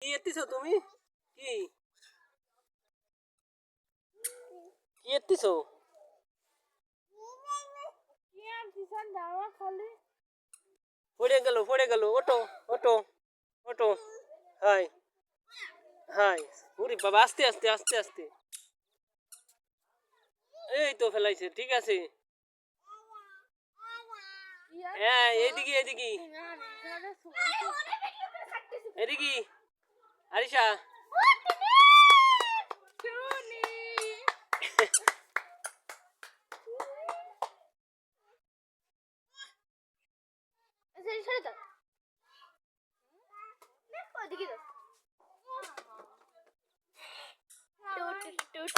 কি এত্তিছো তুমি? কি কি এত্তিছো? পড়ে গেল ওটো ওটো ওটো। হাই হাই ওরে বাবা, আস্তে আস্তে আস্তে আস্তে। এই তো ফেলাইছে, ঠিক আছে। হ্যাঁ, এদিকে এদিকে এদিকে আরিশা।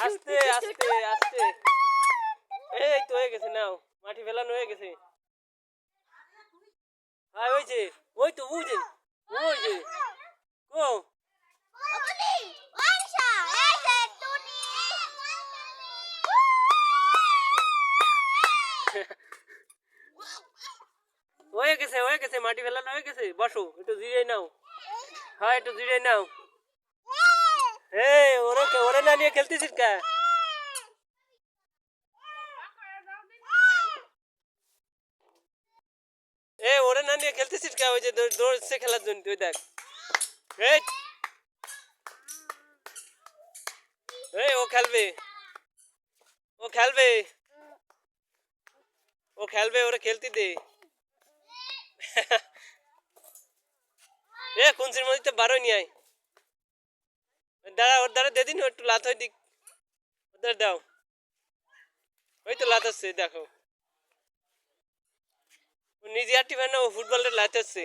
আস্তে আস্তে আস্তে। এই তো হয়ে গেছে, নাও মাটি ফেলানো হয়ে গেছে। হ্যাঁ ওই যে, ওই তো ওই যে, ওই যে ও হয়ে গেছে মাটি ফেলানো হয়ে গেছে। বসো, একটু জিরিয়ে নাও। হ্যাঁ একটু জিরিয়ে নাও। এই ওরে না নিয়ে খেলতেছিস কা? ওরে না নিয়ে খেলতেছিস কা? ওই যে দৌড়ছে খেলার জন্য, তুই দেখ। এই এই ও খেলবে, ও খেলবে, ও খেলবে, ওরে খেলতে দে। কুঞ্চির মধ্যে বারোই নিয়ে আয়। দাঁড়া, ওর দ্বারা দেদিন একটু লাত হয় দিক। ওদের দাও, ওই তো লাত হচ্ছে দেখো। ও নিজে আর টিফান না, ও ফুটবলের লাত হচ্ছে।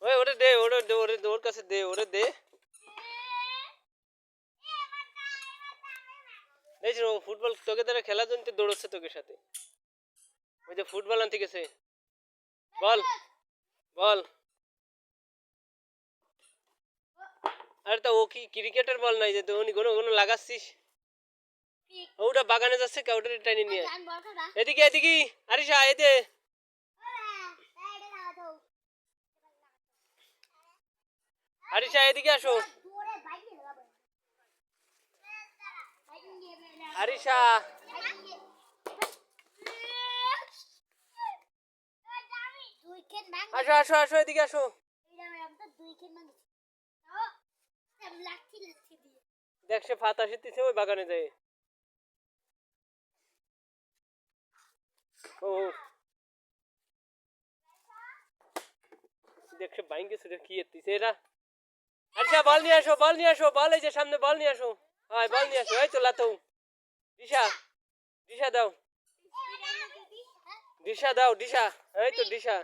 ওই ওরে দে, ওর কাছে দে, ওরে দে। এই যে ফুটবল তোকে দ্বারা খেলার জন্য দৌড়চ্ছে তোকে সাথে। ওই যে ফুটবল আনতে গেছে। বল বল। আরে তা ও কি ক্রিকেটের বল নাই যে তুই কোনো লাগাচ্ছিস? ওটা বাগানে যাচ্ছে, ওটা টাইনে নিয়ে। এদিকে এদিকে আরিশা, এতে আরিশা এদিকে আসো। আরিশা আসো আসো আসো, এদিকে আসো। দেখ সে ফাতা শিখতেছে ওই বাগানে যায়। ও দেখ সে বাইং গেছে, কি এত্তিছে এরা। আচ্ছা বল নিয়ে আসো, বল নিয়ে আসো, বল এই যে সামনে বল নিয়ে আসো। হ্যাঁ বল নিয়ে আসো, এই তো লাতো। দিশা দিশা দাও, দিশা দাও, দিশা, এই তো দিশা।